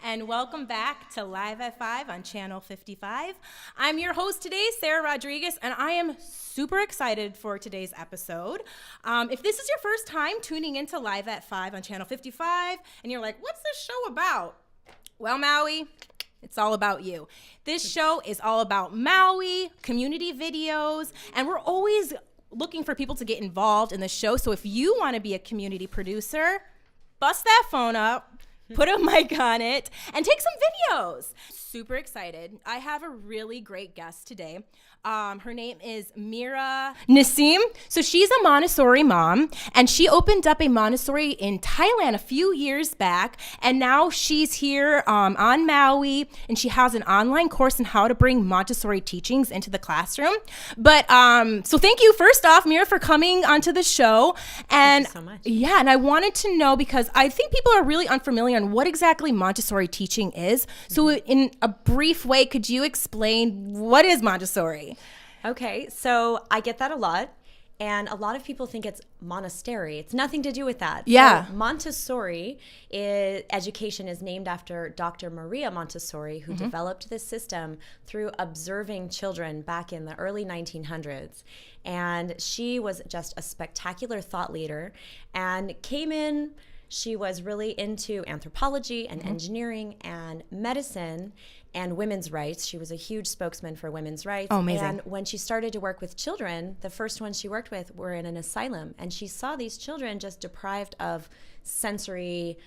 and welcome back to Live at 5 on Channel 55. I'm your host today, Sarah Rodriguez, and I am super excited for today's episode. If this is your first time tuning into Live at 5 on Channel 55, and you're like, what's this show about? Well, Maui, it's all about you. This show is all about Maui, community videos, and we're always looking for people to get involved in the show. So if you want to be a community producer, bust that phone up, put a mic on it, and take some videos. Super excited. I have a really great guest today. Her name is Mira Nassim. So she's a Montessori mom, and she opened up a Montessori in Thailand a few years back, and now she's here on Maui, and she has an online course on how to bring Montessori teachings into the classroom. But so thank you first off, Mira, for coming onto the show. And thank you so much. Yeah, and I wanted to know, because I think people are really unfamiliar on what exactly Montessori teaching is. So in a brief way, could you explain what is Montessori? Okay, so I get that a lot, and a lot of people think it's monastery. It's nothing to do with that. Yeah. So Montessori education is named after Dr. Maria Montessori, who developed this system through observing children back in the early 1900s. And she was just a spectacular thought leader and came in. She was really into anthropology and engineering and medicine and women's rights. She was a huge spokesman for women's rights. Oh, amazing. And when she started to work with children, the first ones she worked with were in an asylum. And she saw these children just deprived of sensory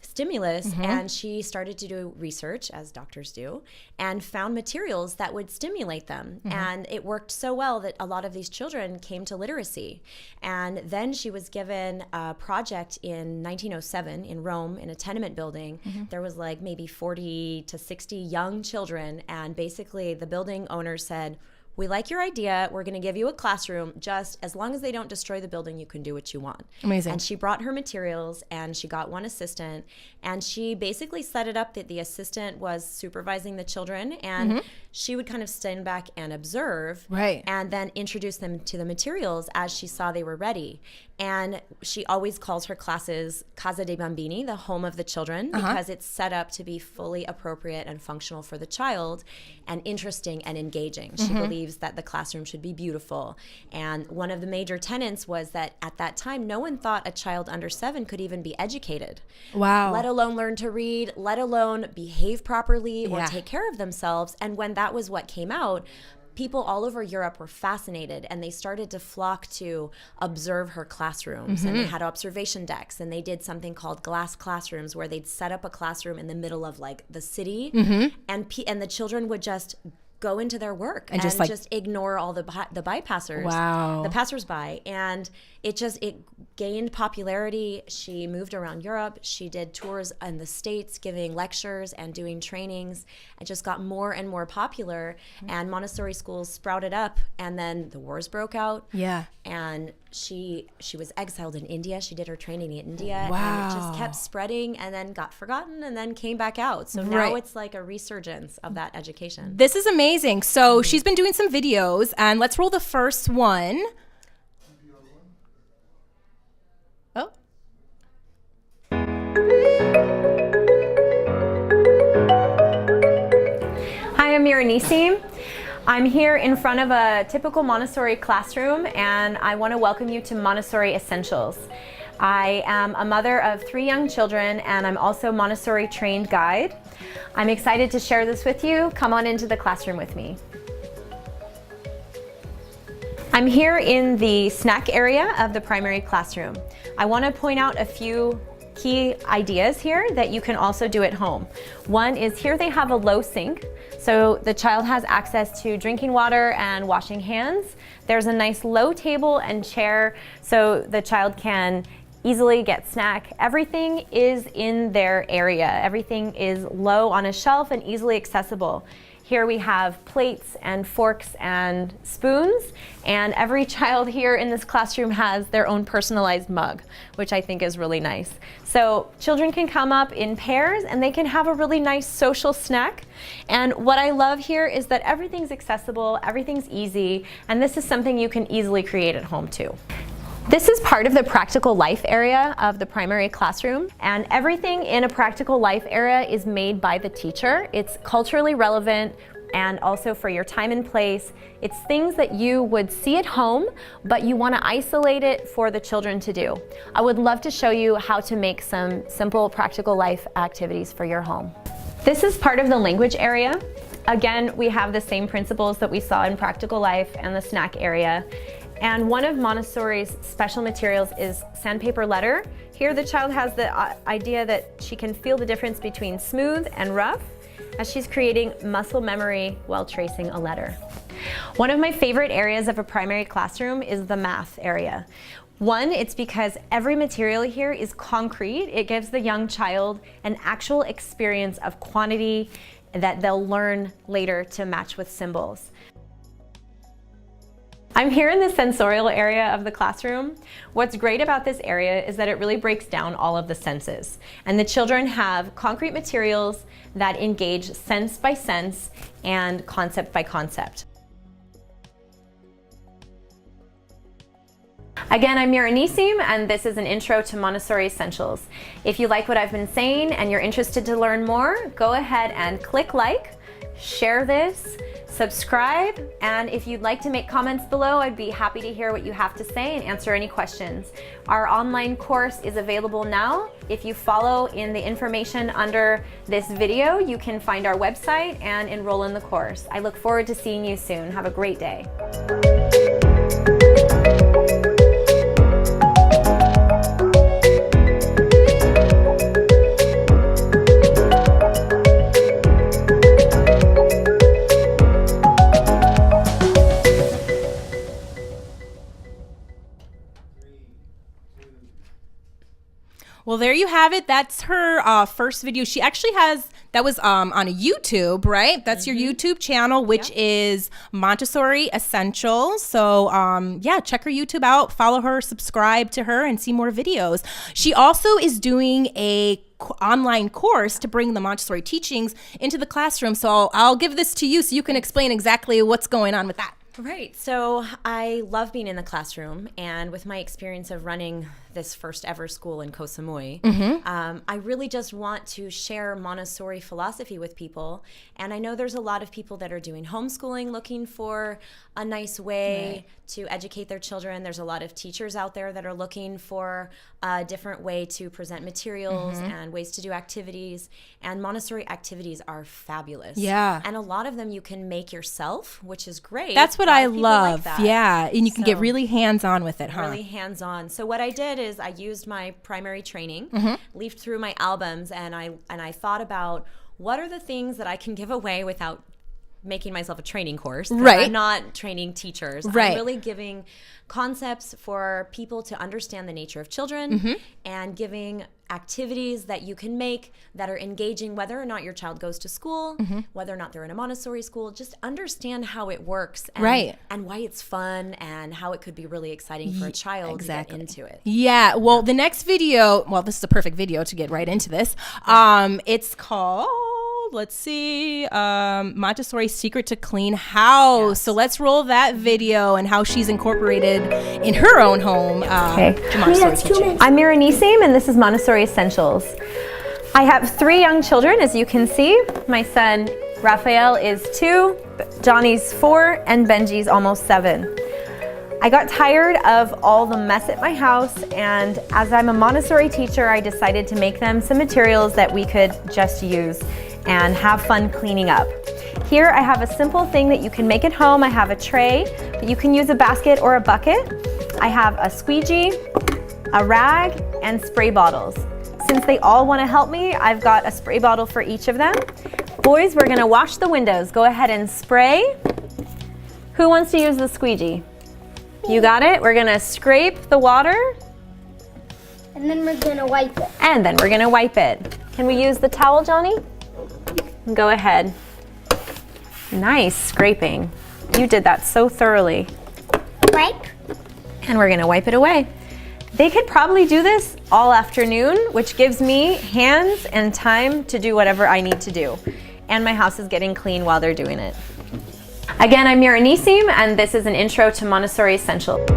stimulus, and she started to do research, as doctors do, and found materials that would stimulate them. And it worked so well that a lot of these children came to literacy. And then she was given a project in 1907 in Rome in a tenement building. There was like maybe 40 to 60 young children, and basically the building owner said, "We like your idea. We're going to give you a classroom. Just as long as they don't destroy the building, you can do what you want." Amazing. And she brought her materials, and she got one assistant, and she basically set it up that the assistant was supervising the children, and she would kind of stand back and observe, Right. and then introduce them to the materials as she saw they were ready. And she always calls her classes Casa dei Bambini, the home of the children, because it's set up to be fully appropriate and functional for the child and interesting and engaging. She believes that the classroom should be beautiful. And one of the major tenets was that at that time, no one thought a child under 7 could even be educated. Wow. Let alone learn to read, let alone behave properly or Yeah. take care of themselves. And when that was what came out, people all over Europe were fascinated, and they started to flock to observe her classrooms. And they had observation decks, and they did something called glass classrooms, where they'd set up a classroom in the middle of like the city, and the children would just go into their work and just ignore all the bypassers, Wow. the passersby. And it gained popularity. She moved around Europe. She did tours in the States, giving lectures and doing trainings. It just got more and more popular, and Montessori schools sprouted up, and then the wars broke out. Yeah. And she was exiled in India. She did her training in India. Wow. And it just kept spreading, and then got forgotten, and then came back out. So now Right. it's like a resurgence of that education. This is amazing. So she's been doing some videos, and let's roll the first one. Oh. Hi, I'm Mira Nassim. I'm here in front of a typical Montessori classroom, and I want to welcome you to Montessori Essentials. I am a mother of 3 young children, and I'm also a Montessori trained guide. I'm excited to share this with you. Come on into the classroom with me. I'm here in the snack area of the primary classroom. I want to point out a few key ideas here that you can also do at home. One is, here they have a low sink, so the child has access to drinking water and washing hands. There's a nice low table and chair so the child can easily get snack. Everything is in their area. Everything is low on a shelf and easily accessible. Here we have plates and forks and spoons, and every child here in this classroom has their own personalized mug, which I think is really nice. So children can come up in pairs, and they can have a really nice social snack. And what I love here is that everything's accessible, everything's easy, and this is something you can easily create at home too. This is part of the practical life area of the primary classroom, and everything in a practical life area is made by the teacher. It's culturally relevant and also for your time and place. It's things that you would see at home, but you want to isolate it for the children to do. I would love to show you how to make some simple practical life activities for your home. This is part of the language area. Again, we have the same principles that we saw in practical life and the snack area. And one of Montessori's special materials is sandpaper letter. Here the child has the idea that she can feel the difference between smooth and rough as she's creating muscle memory while tracing a letter. One of my favorite areas of a primary classroom is the math area. One, it's because every material here is concrete. It gives the young child an actual experience of quantity that they'll learn later to match with symbols. I'm here in the sensorial area of the classroom. What's great about this area is that it really breaks down all of the senses. And the children have concrete materials that engage sense by sense and concept by concept. Again, I'm Mira Nisim, and this is an intro to Montessori Essentials. If you like what I've been saying and you're interested to learn more, go ahead and click like, share this, subscribe, and if you'd like to make comments below, I'd be happy to hear what you have to say and answer any questions. Our online course is available now. If you follow in the information under this video, you can find our website and enroll in the course. I look forward to seeing you soon. Have a great day. Well, there you have it. That's her first video. She actually has, that was on a YouTube, right? That's your YouTube channel, which is Montessori Essentials. So yeah, check her YouTube out, follow her, subscribe to her, and see more videos. She also is doing a online course to bring the Montessori teachings into the classroom. So I'll give this to you so you can explain exactly what's going on with that. Right. So I love being in the classroom, and with my experience of running this first ever school in Koh Samui, I really just want to share Montessori philosophy with people. And I know there's a lot of people that are doing homeschooling, looking for a nice way to educate their children. There's a lot of teachers out there that are looking for a different way to present materials and ways to do activities. And Montessori activities are fabulous. Yeah. And a lot of them you can make yourself, which is great. That's what I love. Like that. Yeah. And you can get really hands-on with it, huh? Really hands-on. So what I did is I used my primary training, leafed through my albums, and I thought about what are the things that I can give away without making myself a training course. Right. I'm not training teachers. Right. I'm really giving concepts for people to understand the nature of children and giving activities that you can make that are engaging, whether or not your child goes to school, whether or not they're in a Montessori school. Just understand how it works and why it's fun and how it could be really exciting for a child to get into it. Yeah. Well, the next video, well, this is a perfect video to get right into this. It's called, let's see, Montessori Secret to Clean House. Yes. So let's roll that video and how she's incorporated in her own home to Montessori teaching. I'm Mira Nisim, and this is Montessori Essentials. I have 3 young children, as you can see. My son Raphael is 2, Johnny's 4, and Benji's almost 7. I got tired of all the mess at my house, and as I'm a Montessori teacher, I decided to make them some materials that we could just use and have fun cleaning up. Here I have a simple thing that you can make at home. I have a tray, but you can use a basket or a bucket. I have a squeegee, a rag, and spray bottles. Since they all want to help me, I've got a spray bottle for each of them. Boys, we're gonna wash the windows. Go ahead and spray. Who wants to use the squeegee? You got it? We're gonna scrape the water. And then we're gonna wipe it. And then we're gonna wipe it. Can we use the towel, Johnny? Go ahead. Nice scraping. You did that so thoroughly. Wipe. And we're gonna wipe it away. They could probably do this all afternoon, which gives me hands and time to do whatever I need to do. And my house is getting clean while they're doing it. Again, I'm Mira Nisim, and this is an intro to Montessori Essentials.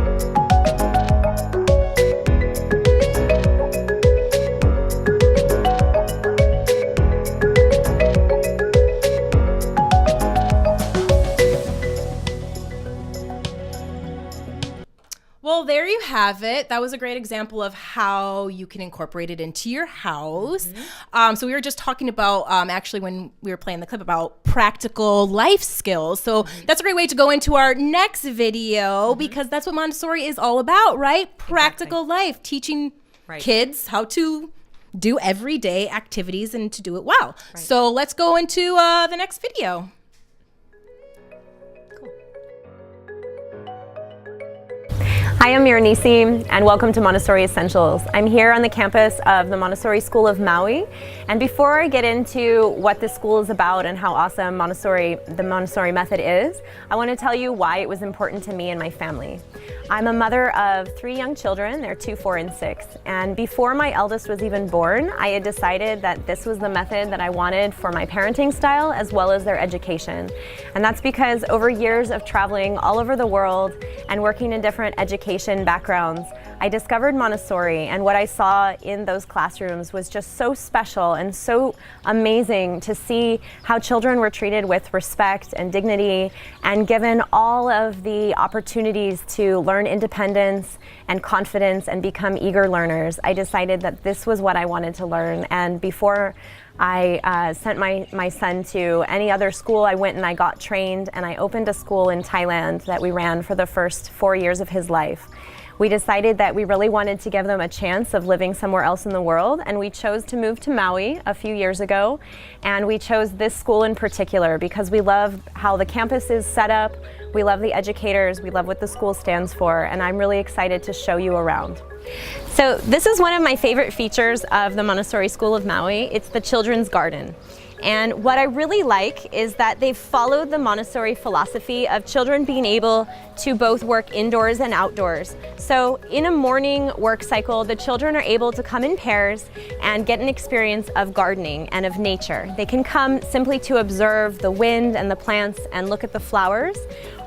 have it. That was a great example of how you can incorporate it into your house. So we were just talking about, actually, when we were playing the clip, about practical life skills. So that's a great way to go into our next video, because that's what Montessori is all about, right? Practical life, teaching kids how to do everyday activities and to do it well. So let's go into the next video. Hi, I'm Miranisi, and welcome to Montessori Essentials. I'm here on the campus of the Montessori School of Maui, and before I get into what this school is about and how awesome the Montessori method is, I want to tell you why it was important to me and my family. I'm a mother of 3 young children. They're 2, 4, and 6, and before my eldest was even born, I had decided that this was the method that I wanted for my parenting style as well as their education. And that's because over years of traveling all over the world and working in different education backgrounds, I discovered Montessori, and what I saw in those classrooms was just so special and so amazing to see how children were treated with respect and dignity and given all of the opportunities to learn independence and confidence and become eager learners. I decided that this was what I wanted to learn, and before I sent my son to any other school, I went and I got trained, and I opened a school in Thailand that we ran for the first 4 years of his life. We decided that we really wanted to give them a chance of living somewhere else in the world, and we chose to move to Maui a few years ago, and we chose this school in particular because we love how the campus is set up, we love the educators, we love what the school stands for, and I'm really excited to show you around. So this is one of my favorite features of the Montessori School of Maui. It's the children's garden. And what I really like is that they've followed the Montessori philosophy of children being able to both work indoors and outdoors. So in a morning work cycle, the children are able to come in pairs and get an experience of gardening and of nature. They can come simply to observe the wind and the plants and look at the flowers,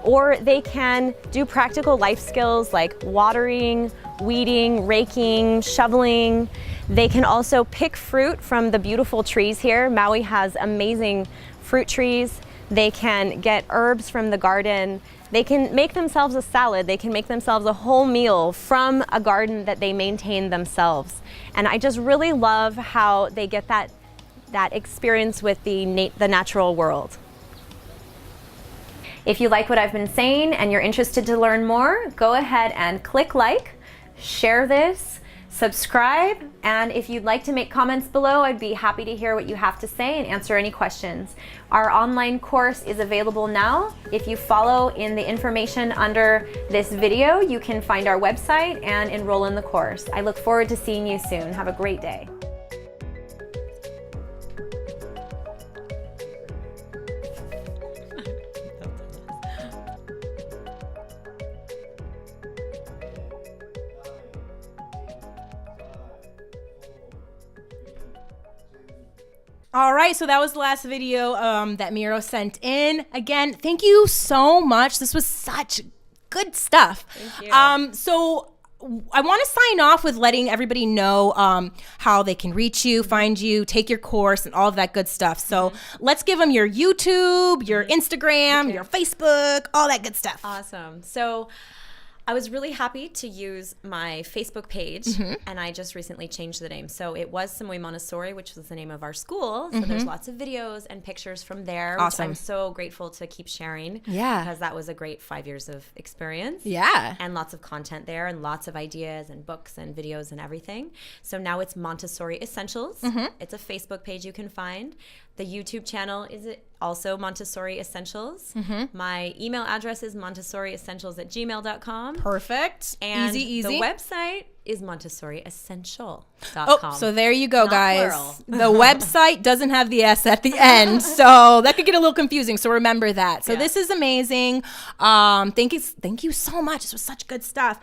or they can do practical life skills like watering, weeding, raking, shoveling. They can also pick fruit from the beautiful trees here. Maui has amazing fruit trees. They can get herbs from the garden. They can make themselves a salad. They can make themselves a whole meal from a garden that they maintain themselves. And I just really love how they get that experience with the natural world. If you like what I've been saying and you're interested to learn more, go ahead and click like, share this, subscribe, and if you'd like to make comments below, I'd be happy to hear what you have to say and answer any questions. Our online course is available now. If you follow in the information under this video, you can find our website and enroll in the course. I look forward to seeing you soon. Have a great day. All right, so that was the last video that Miro sent in. Again, thank you so much. This was such good stuff. Thank you. So I want to sign off with letting everybody know how they can reach you, find you, take your course, and all of that good stuff. So let's give them your YouTube, your Instagram, your Facebook, all that good stuff. Awesome. So I was really happy to use my Facebook page, and I just recently changed the name. So it was Samui Montessori, which was the name of our school. So there's lots of videos and pictures from there, which I'm so grateful to keep sharing. Yeah. Because that was a great 5 years of experience. Yeah. And lots of content there and lots of ideas and books and videos and everything. So now it's Montessori Essentials. It's a Facebook page you can find. The YouTube channel is also Montessori Essentials. My email address is montessoriessentials@gmail.com. Perfect. And easy. the website is montessoriessential.com. Oh, so there you go, Not guys. plural. The website doesn't have the S at the end, so that could get a little confusing. So remember that. So this is amazing. Thank you so much. This was such good stuff.